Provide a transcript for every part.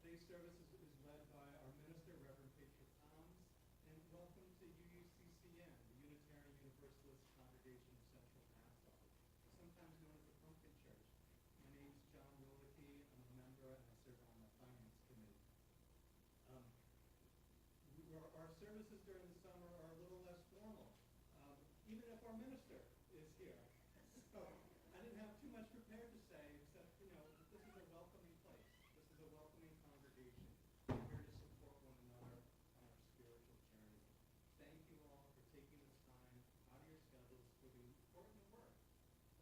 Today's service is led by our minister, Reverend Patrick Toms, and welcome to UUCCN, the Unitarian Universalist Congregation of Central Nassau, sometimes known as the Pumpkin Church. My name is John Willicke. I'm a member and I serve on the Finance Committee. Our services during the summer are a little less formal, even if our minister is here. So I didn't have too much prepared to say, except, this is a welcoming place. This is a welcoming congregation. We're here to support one another on our spiritual journey. Thank you all for taking this time out of your schedules for the important work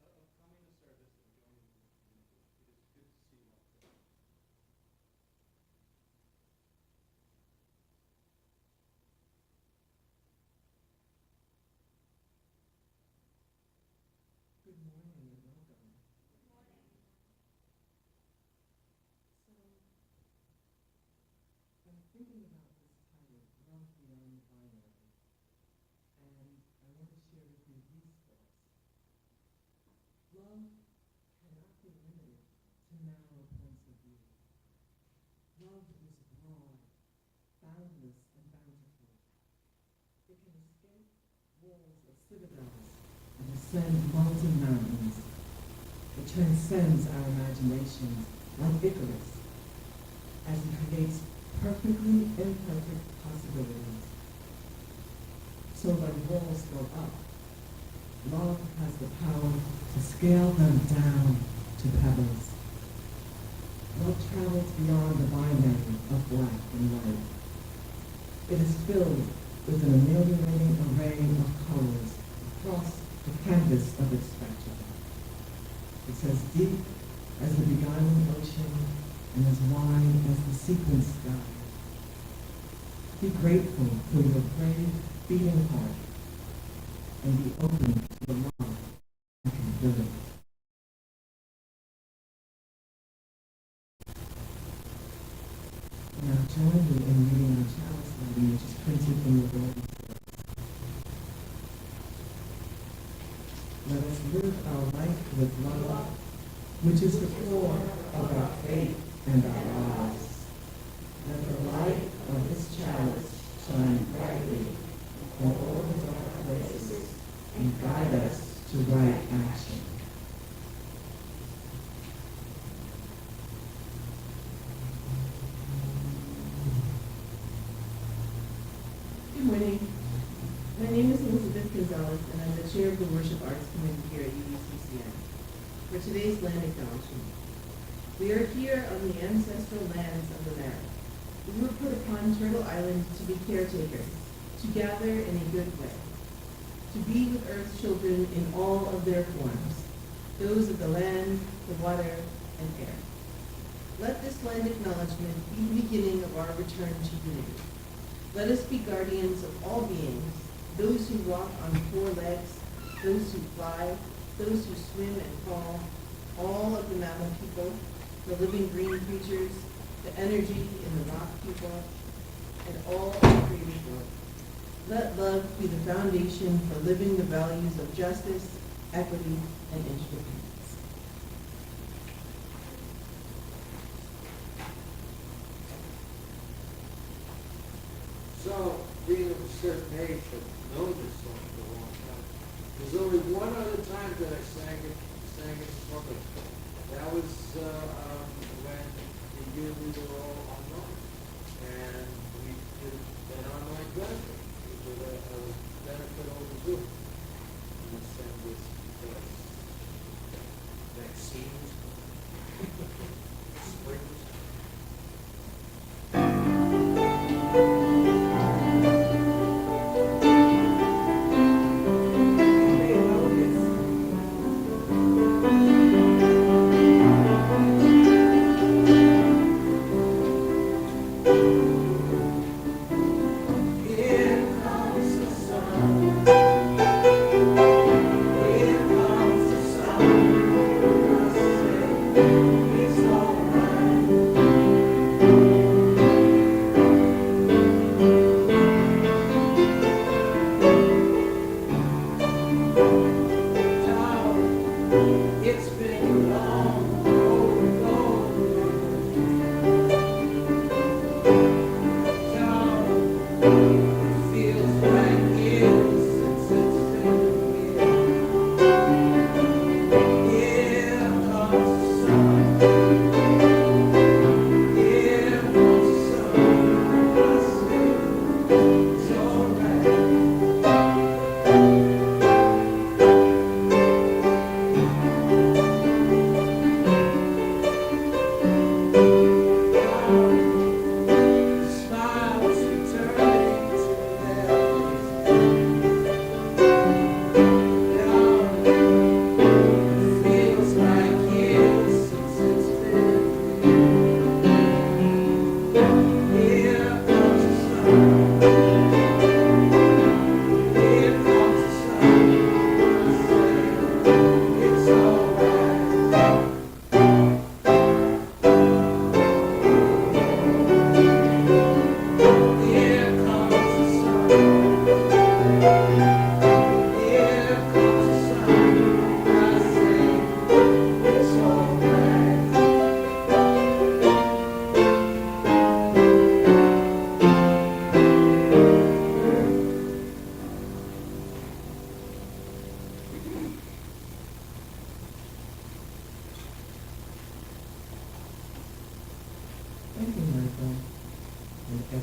of coming to service and joining in the community. It is good to see you all today. Good morning and welcome. Good morning. So, I'm thinking about this title, Love Beyond the Binary, and I want to share with you these thoughts. Love cannot be limited to narrow points of view. Love is broad, boundless, and bountiful. It can escape walls of citadels and ascend mountain mountains. It transcends our imaginations like Icarus, as it creates perfectly imperfect possibilities. So when walls go up, love has the power to scale them down to pebbles. Love travels beyond the binary of black and white. It is filled with an ameliorating array of colors across the canvas of its spectrum. It's as deep as the beguiling ocean and as wide as the sequence sky. Be grateful for your brave, beating heart and be open to the love that can fill it. Now join me in reading our chalice lighting, which is printed in the Lord's. Let us live our life with love, which is the core of our faith and our lives. Let the light of this chalice shine brightly in all the dark places and guide us to right action. Good morning. My name is Elizabeth Gonzalez, and I'm the chair of the Worship Arts Committee here at UUCCN. For today's land acknowledgement, we are here on the ancestral lands of the Merritt. We were put upon Turtle Island to be caretakers, to gather in a good way, to be with Earth's children in all of their forms, those of the land, the water, and air. Let this land acknowledgement be the beginning of our return to unity. Let us be guardians of all beings, those who walk on four legs, those who fly, those who swim and crawl, all of the mammal people, the living green creatures, the energy in the rock people, and all of the created world. Let love be the foundation for living the values of justice, equity, and interdependence. So, being of a certain age, I've known this song for a long time. There's only one other time that I sang it public. That was when the year we were all online, and we did an online benefit. It was a benefit over Zoom. We sang this because vaccines, springs.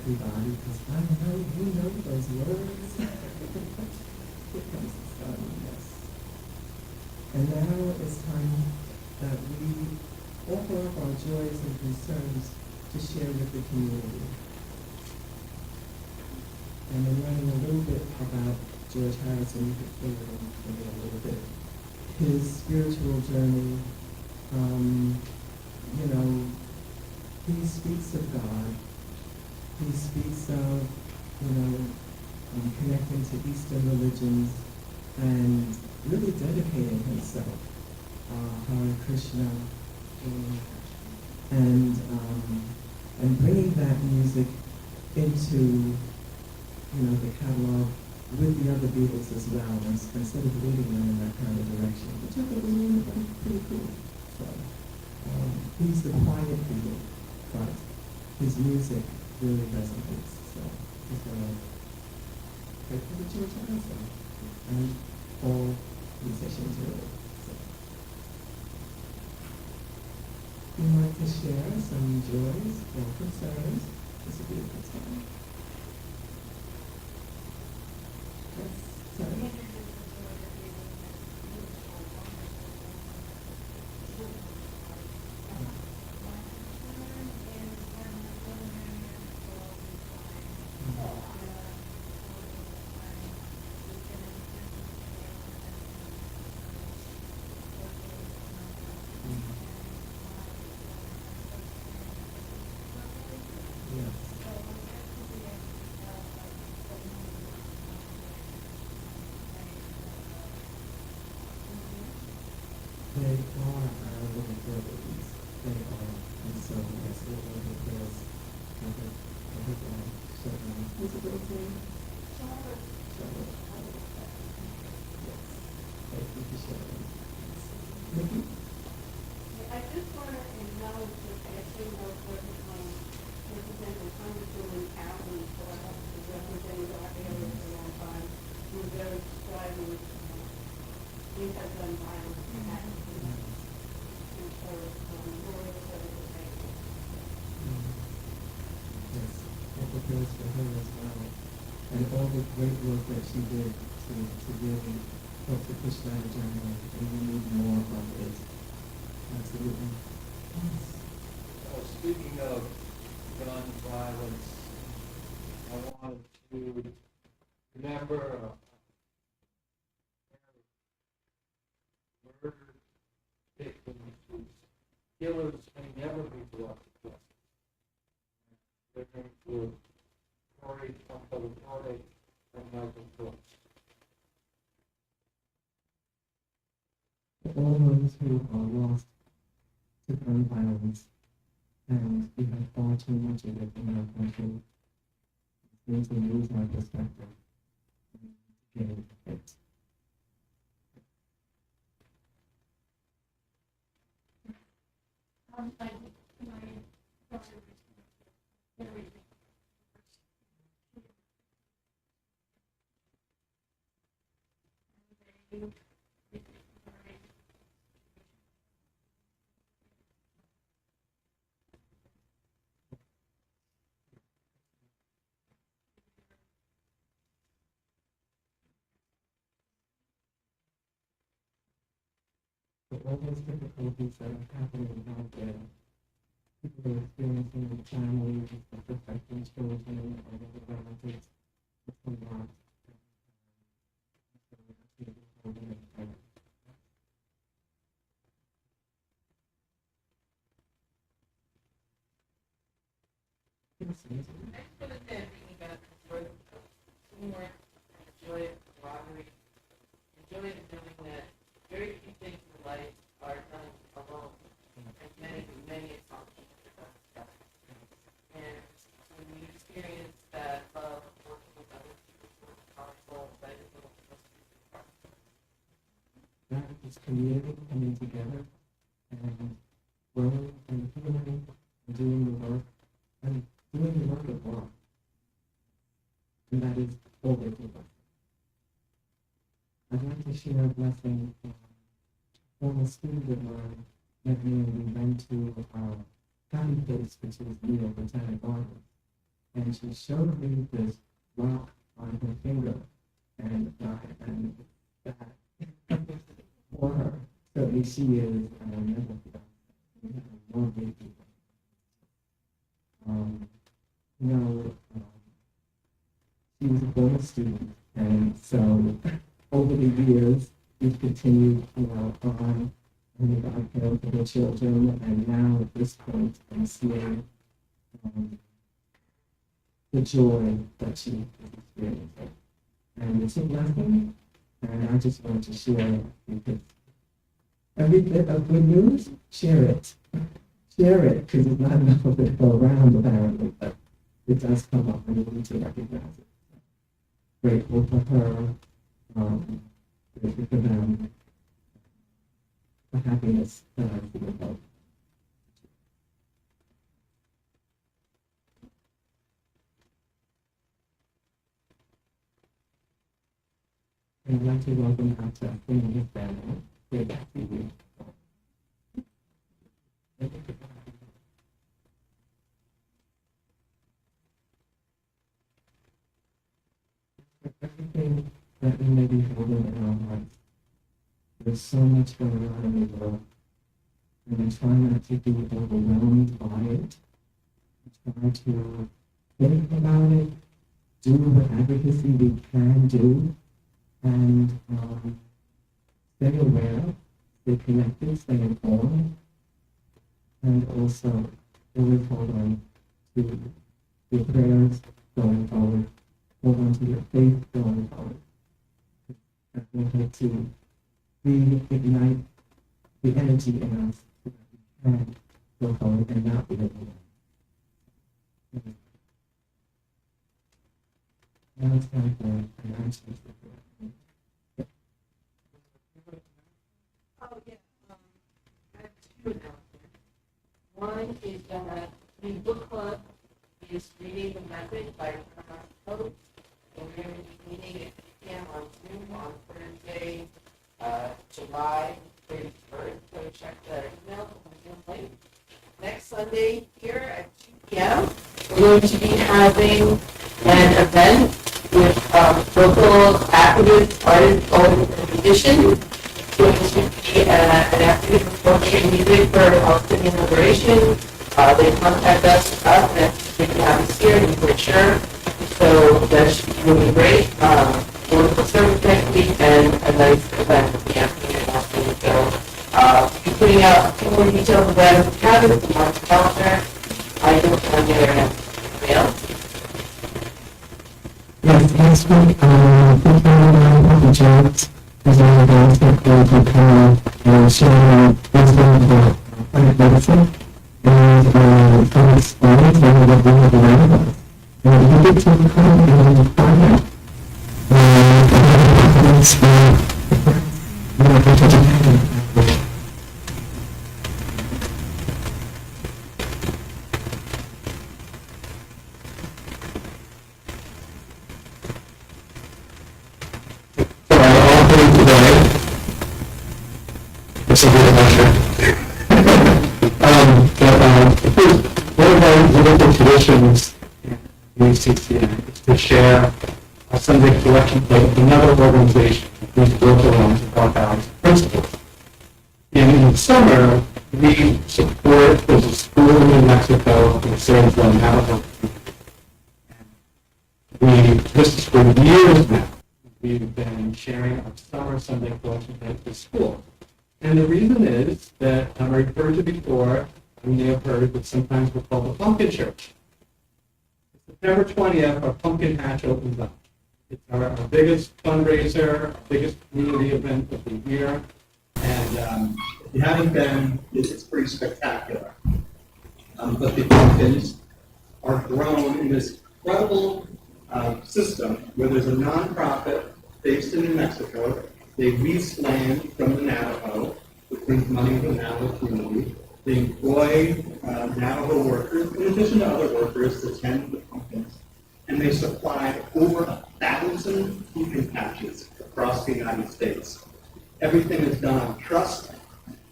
everybody, because I know you know those words. Here comes the sun, yes. And now it's time that we offer up our joys and concerns to share with the community. And in learning a little bit about George Harrison, you could fill in a little bit. His spiritual journey, you know, he speaks of God. He speaks of, you know, connecting to Eastern religions and really dedicating himself, Hare Krishna, and bringing that music into, you know, the catalog with the other Beatles as well, instead of leading them in that kind of direction, which I thought was really pretty cool. So, he's the quiet Beatle, but his music really resonates. So he's gonna play for the George Harrison and all musicians really. So, you'd like to share some joys or concerns? This would be a good time. Yes, sorry. They are our little brothers. They are. And so, yes, we're going to prayers. I hope certainly. What's the girl's name? Charlotte. Charlotte. Yes. Thank you for sharing. Nikki? I just want to acknowledge the passing of what Representative Congresswoman Allen for representing our area for a long time. She was very striving. Things have done violence and for rural services. Yes. Thank you prayers for her as well. And all the great work that she did to really help to push that agenda. And we need more of it. Absolutely. Yes. Speaking of gun violence, I wanted to remember murder victims whose killers may never be brought to justice. They're going to Corey Campbell and Michael Brooks. All those who are lost to gun violence, and we have far too much of it in our country. We need to lose our perspective. Get it. So all those difficulties that are happening out there, people are experiencing in families, affecting children, or other relatives, it's a lot. I just want to say, thinking about teamwork, enjoy it, camaraderie, enjoy it knowing that very few things in life are done alone, and many accomplishments are done together. And when you experience that love, working with other people, it's powerful, that is the most beautiful part. That is community coming together and growing and healing and doing the work and doing the work of love. And that is always a blessing. I'd like to share a blessing from a student of mine that we went to our happy place, which is New York Botanic Gardens. and she showed me this rock on her finger, and that for her. So she is never more grateful. She was a former student, and so over the years, we've continued, on, and I care for the children, and now at this point, I'm seeing the joy that she is experiencing. And it's a blessing, and I just wanted to share it because every bit of good news, share it. Share it, because there's not enough of it to go around, apparently, but it does come up, and we need to recognize it. Grateful for her, grateful for them, the happiness that I feel about. And I'd like to welcome out to Queen family. Great to see you. Everything that we may be holding in our hearts, there's so much going on in the world, and I try not to be overwhelmed by it. I try to think about it, do the advocacy we can do, and stay aware, stay connected, stay informed, and also always hold on to your prayers going forward, hold on to your faith going forward. I want her to reignite the energy in us so that we can go forward and not be alone. Now it's time for announcements. Oh, yeah. I have two announcements. One is that the book club is reading the message by Thomas Pope. And we're going to be meeting at 3 p.m. on Zoom on Thursday, July 31st. So check the email on the Zoom link. Next Sunday here at 2 p.m. we're going to be having an event with local activists, artists, poets, and musicians. It's going to be an activity for poetry and music for Palestinian liberation. They contact us and we can have us here for sure. So that should be really great. Wonderful service next week and a nice event at the afternoon afternoon. So we'll be putting out a few more details of that in the cabinet, the March calendar. I don't have any other anybody else. Yes, last week, the jobs as an announcement for the panel sharing wisdom about plant medicine and from experience and what we have around us. And we get to come and find out. It's a real pleasure. One of our local traditions in UUCCN is to share a Sunday collection plate with another organization who's built around our values and principles. And in the summer, we support, there's a school in New Mexico that serves the Navajo. This is for years now, we've been sharing our summer Sunday collection plate with the school. And the reason is that I referred to before, you may have heard that sometimes we're called the Pumpkin Church. September 20th, our pumpkin hatch opens up. It's our biggest fundraiser, our biggest community event of the year. And if you haven't been, it's pretty spectacular. But the pumpkins are grown in this incredible system where there's a nonprofit based in New Mexico. They lease land from the Navajo, which brings money to the Navajo community. They employ Navajo workers, in addition to other workers, to tend the pumpkins. And they supply over 1,000 pumpkin patches across the United States. Everything is done on trust.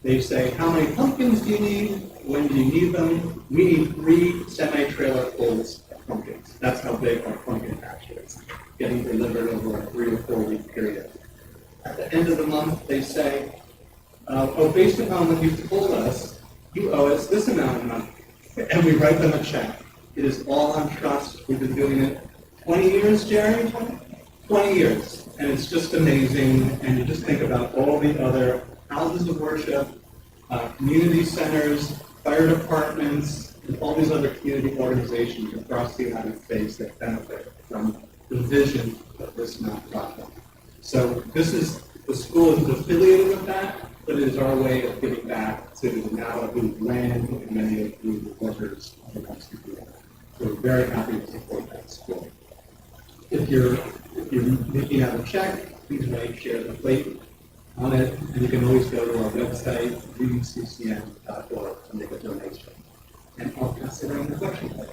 They say, how many pumpkins do you need? When do you need them? We need 3 semi-trailer fulls pumpkins. That's how big our pumpkin patch is, getting delivered over a 3 or 4 week period. At the end of the month, they say, oh, based upon what you've told us, you owe us this amount of money. And we write them a check. It is all on trust. We've been doing it 20 years, Jerry? 20 years. And it's just amazing. And you just think about all the other houses of worship, community centers, fire departments, and all these other community organizations across the United States that benefit from the vision of this nonprofit. So the school is affiliated with that, but it is our way of giving back to the Malibu land and many of the workers of the Western world. So we're very happy to support that school. If you're making out a check, please write share the plate on it, and you can always go to our website, UUCCN.org, to make a donation. And I'll pass it around the collection plate.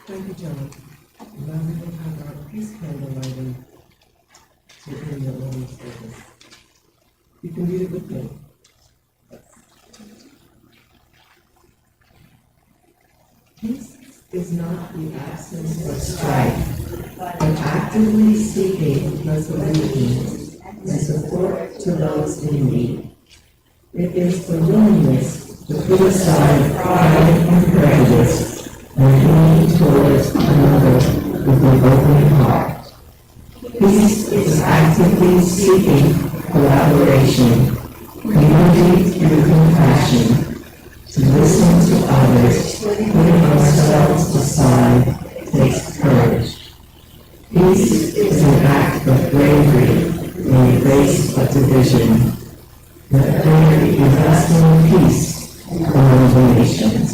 Thank you, John. Now we will have our peace candle lighting to end the early service. You can read it with me. Peace is not the absence of strife, but actively seeking resolution and support to those in need. It is the willingness to put aside pride and prejudice and lean towards another with an open heart. Peace is actively seeking collaboration, community through compassion, to listen to others, putting ourselves aside takes courage. Peace is an act of bravery in the face of division. Let there be lasting peace among the nations.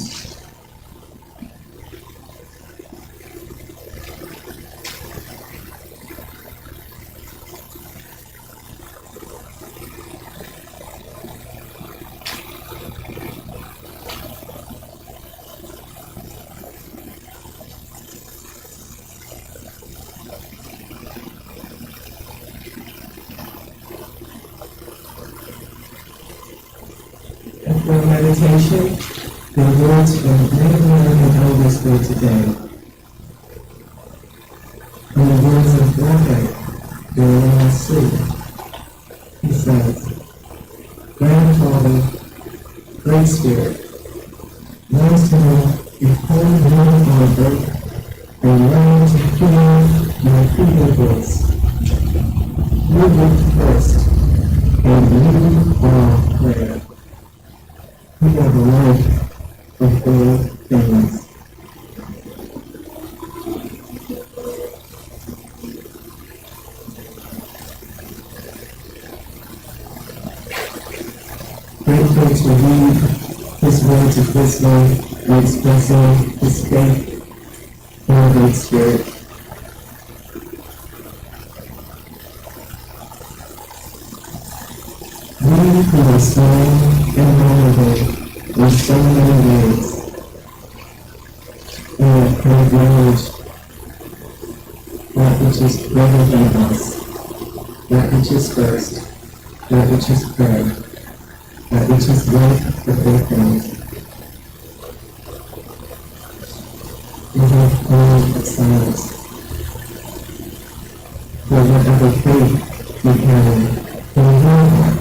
For meditation, the words from Native American elders for today. In the words of Robert during our sleep, he says, Grandfather, Great Spirit, once more behold me on earth and learn to hear my feeble voice. You looked first, and you are prayer. You are the life of all things. Grateful to read his words of wisdom and expressing his faith in the Great Spirit. We who are small and vulnerable in so many ways, and can acknowledge that which is greater than us, that which is first, that which is prayer, that which is life before things. We have all but silence. For whatever faith we carry in your heart.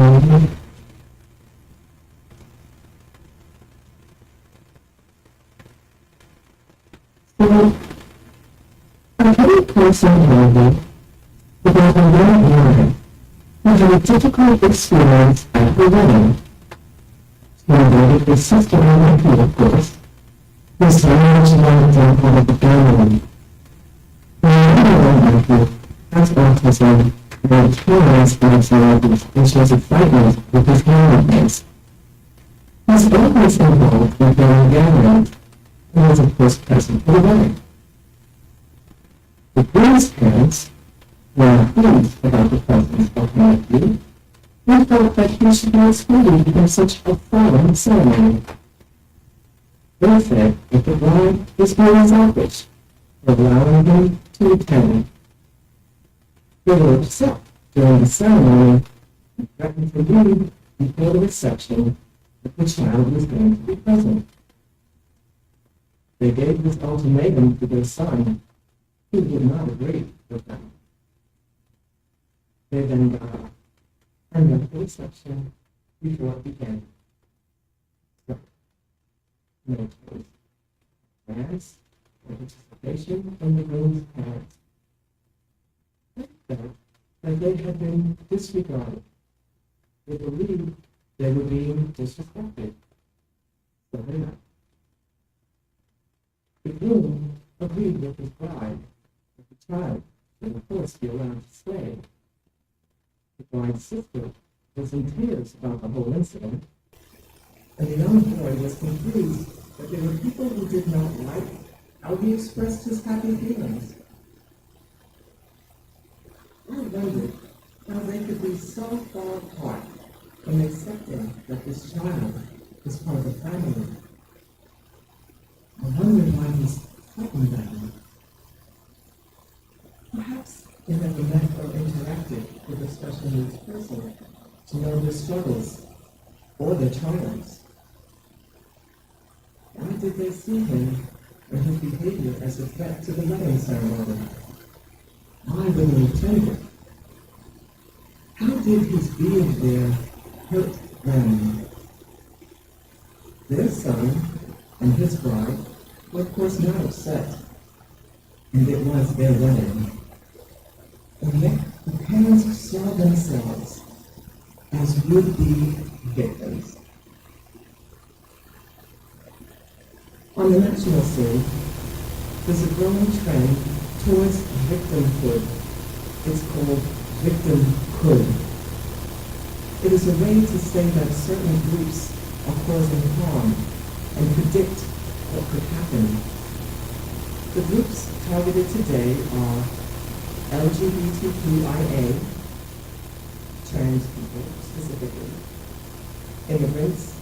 So, a very person movie about a young woman who had a difficult experience at her wedding. She invited her sister and nephew, of course, whose marriage was done out of the family. Her other nephew has autism and experienced anxieties and shows excitement with his handwritings. He's always involved in family gatherings and was of course present for the wedding. The groom's parents were pleased about the presence of her nephew and felt that he should be excluded in such a foreign ceremony. They said that the bride was feeling selfish for allowing him to attend. They were upset during the ceremony and threatened to leave before the reception if the child was going to be present. They gave this ultimatum to their son, who did not agree with them. They then got up and left the reception before it began. So, no choice. Dance or participation from the groom's parents. They felt that they had been disregarded. They believed they were being disrespected. So they left. The groom agreed with his bride that the child would of course be allowed to stay. The bride's sister was in tears about the whole incident, and the young boy was confused that there were people who did not like how he expressed his happy feelings. I wondered how they could be so far apart from accepting that this child is part of the family. I wondered why he threatened them. Perhaps they never met or interacted with a special needs person to know their struggles or their triumphs. Why did they see him and his behavior as a threat to the wedding ceremony? Why wouldn't he attend it? How did his being there hurt them? Their son and his bride were of course not upset, and it was their wedding. And yet the parents saw themselves as would-be victims. On the national scene, there's a growing trend towards victimhood. It's called victimhood. It is a way to say that certain groups are causing harm and predict what could happen. The groups targeted today are LGBTQIA, trans people specifically, immigrants,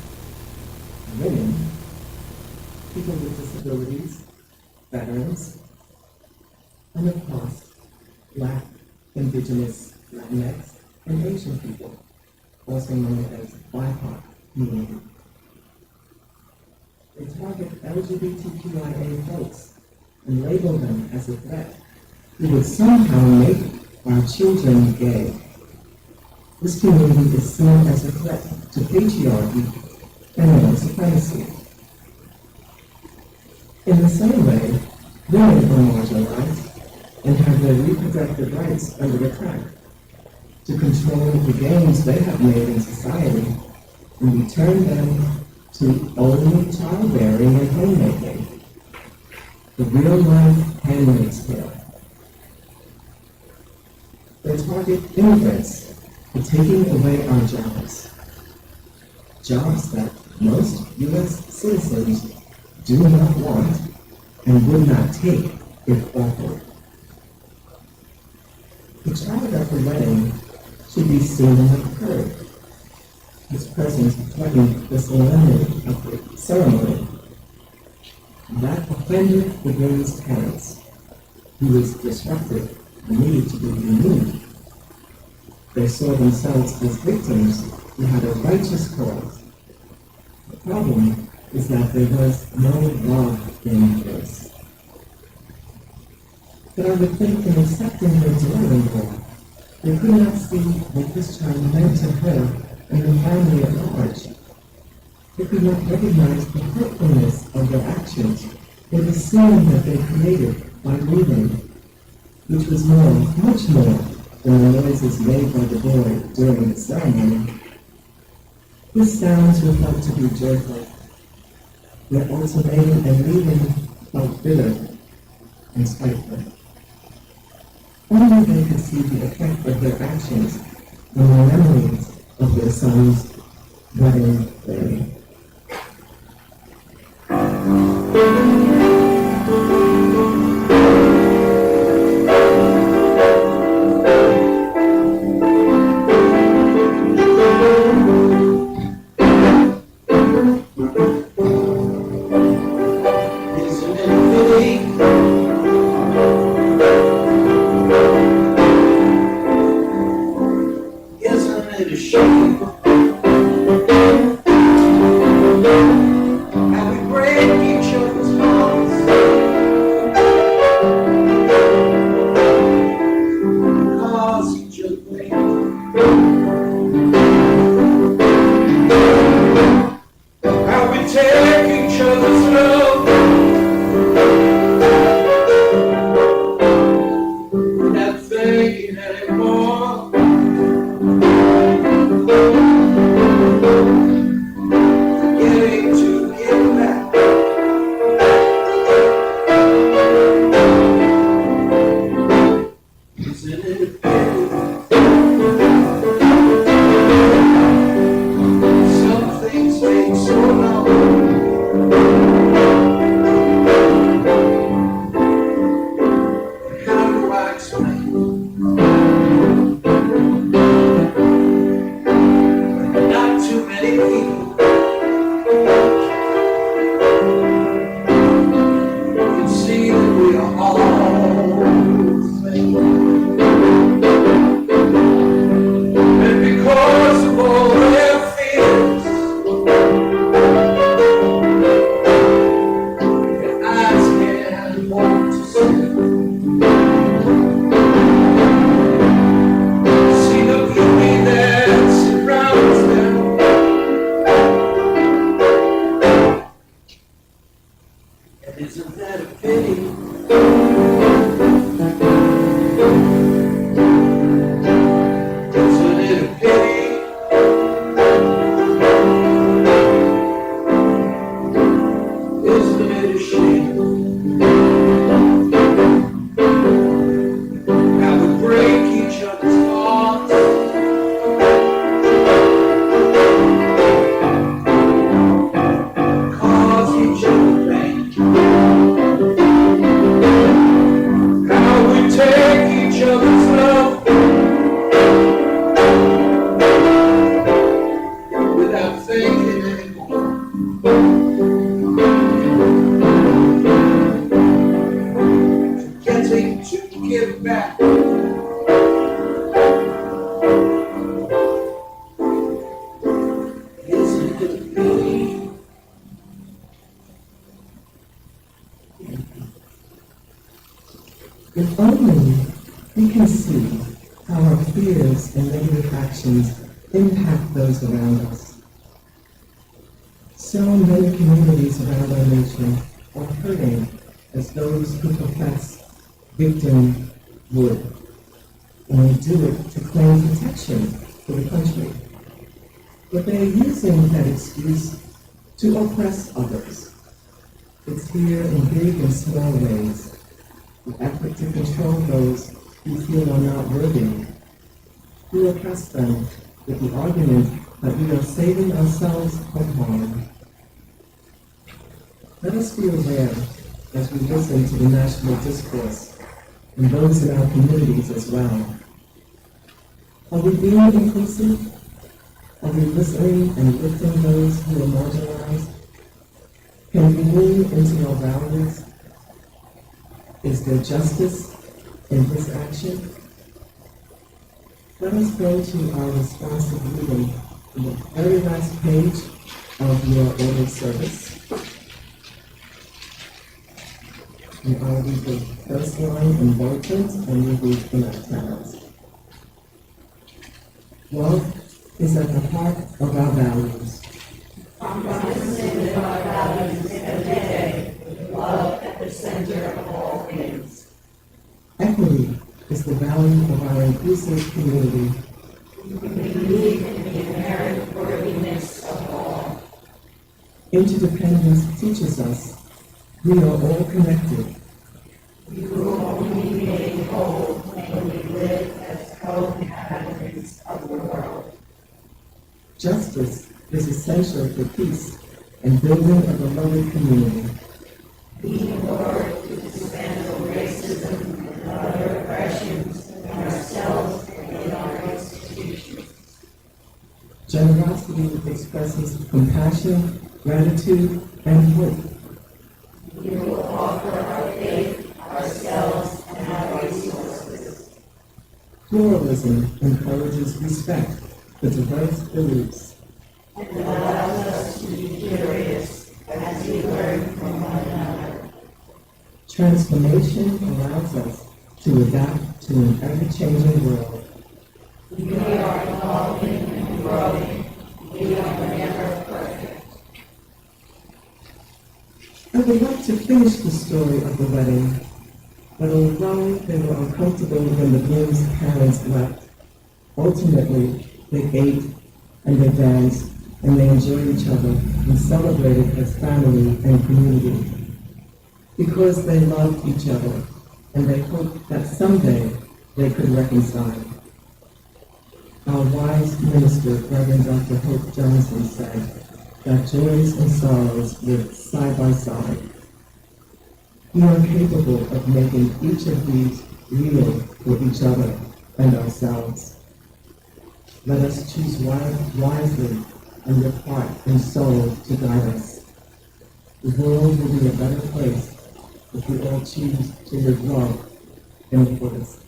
women, people with disabilities, veterans, and of course, Black, Indigenous, Latinx, and Asian people, also known as BIPOC community. They target LGBTQIA folks and label them as a threat who would somehow make our children gay. This community is seen as a threat to patriarchy and white supremacy. In the same way, women are marginalized and have their reproductive rights under attack. To control the gains they have made in society and return them to only childbearing and homemaking. The real-life Handmaid's Tale. They target immigrants for taking away our jobs. Jobs that most U.S. citizens do not want and would not take if offered. The child at the wedding should be seen like a curve. His presence threatened the solemnity of the ceremony. That offended the groom's parents, who was disrupted and needed to be removed. They saw themselves as victims who had a righteous cause. The problem is that there was no love in this. But I would think in accepting her daughter-in-law, they could not see what this child meant to her and the family at large. They could not recognize the hurtfulness of their actions or the sin that they created by leaving, which was much more than the noises made by the boy during the ceremony. His sounds were felt to be joyful, yet ultimatum and leaving felt bitter and spiteful. Only they could see the effect of their actions on the memories of their son's wedding day. If only we can see how our fears and negative actions impact those around us. So many communities around our nation are hurting as those who profess victim would, and they do it to claim protection for the country. But they are using that excuse to oppress others. It's here in big and small ways. The effort to control those who feel are not worthy. We oppress them with the argument that we are saving ourselves from harm. Let us be aware as we listen to the national discourse and those in our communities as well. Are we being inclusive? Are we listening and lifting those who are marginalized? Can we lean into our values? Is there justice in this action? Let us go to our responsive reading on the very last page of your order of service. And I'll read the first line in bulletins and you read in italics. Love is at the heart of our values. Equity is the value of our inclusive community. Interdependence teaches us we are all connected. Justice is essential for peace and building of a loving community. Generosity expresses compassion, gratitude, and hope. Pluralism encourages respect for diverse beliefs. Transformation allows us to adapt to an ever-changing world. I would like to finish the story of the wedding, but although they were uncomfortable when the groom's parents left, ultimately they ate and they danced and they enjoyed each other and celebrated as family and community because they loved each other and they hoped that someday they could reconcile. Our wise minister, Reverend Dr. Hope Johnson, said that joys and sorrows live side by side. We are capable of making each of these real for each other and ourselves. Let us choose wisely and with heart and soul to guide us. The world will be a better place if we all choose to live love in the fullest.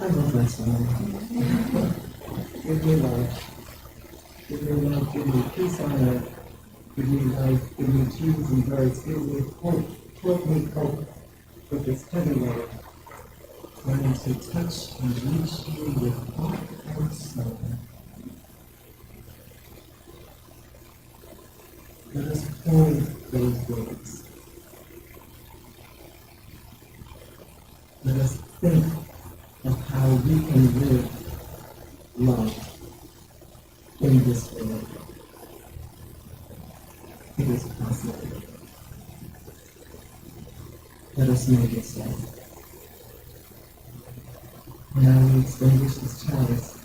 I love that song. Give me love. Give me love. Give me peace on earth. Give me life. Give me trees and birds. Give me hope. Hope me hope with this heavy load. Learning to touch and reach you with heart and soul. Let us hold those words. Let us think of how we can live love in this world. It is possible. Let us make it so. Now we extinguish this chalice.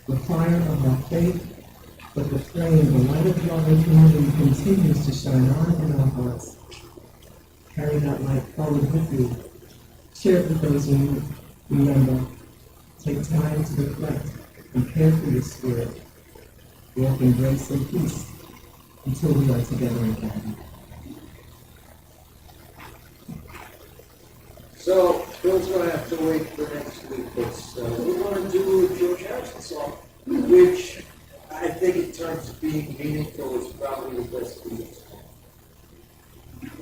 The fire of our faith, but the flame, the light of love and community continues to shine on in our hearts. Carry that light forward with you. Share it with those who remember. Take time to reflect and care for your spirit. Walk in grace and peace until we are together again. So, Bill's gonna have to wait for next week, but we're gonna do a George Harrison song, which I think in terms of being meaningful is probably the best Beatles song.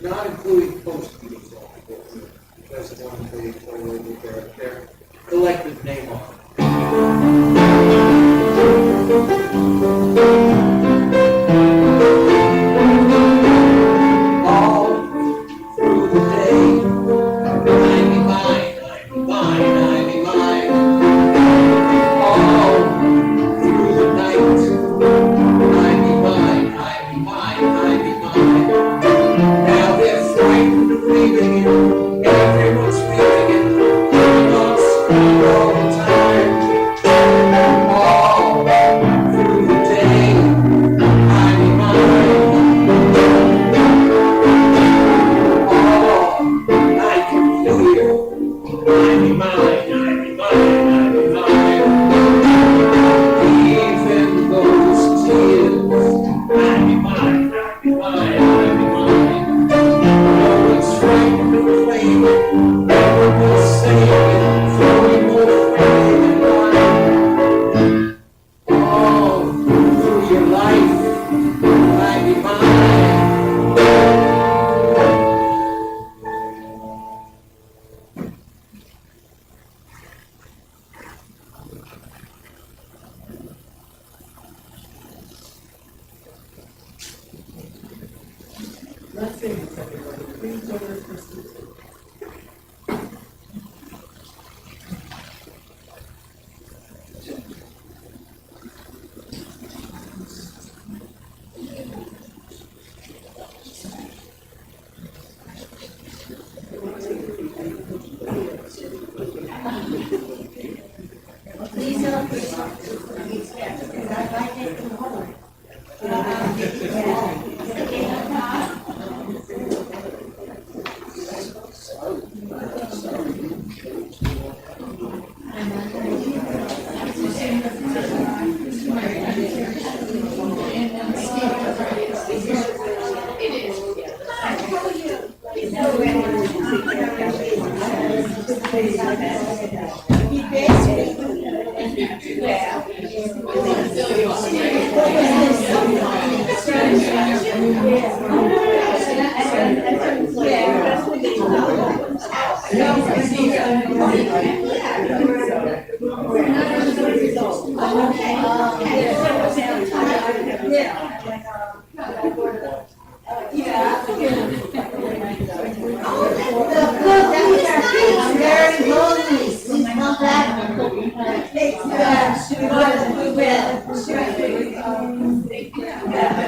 Not including post-Beatles song, because one they put their collective name on it. All through the day, I be mine, I be mine, I be mine. All through the night, I be mine, I be mine, I be mine. Now they're frightened of leaving it, everyone's feeling it, everyone's all the time. All through the day, I be mine. All I can feel, I be mine, I be mine, I be mine. Even those tears, I be mine, I be mine, I be mine. No one's frightened of claiming it, everyone's saying it, throwing more frame and wine. All through your life, I be mine. Let's sing this, everybody. Please join us for sleep. Please don't be these cats, because I might take them home.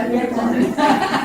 Very lonely.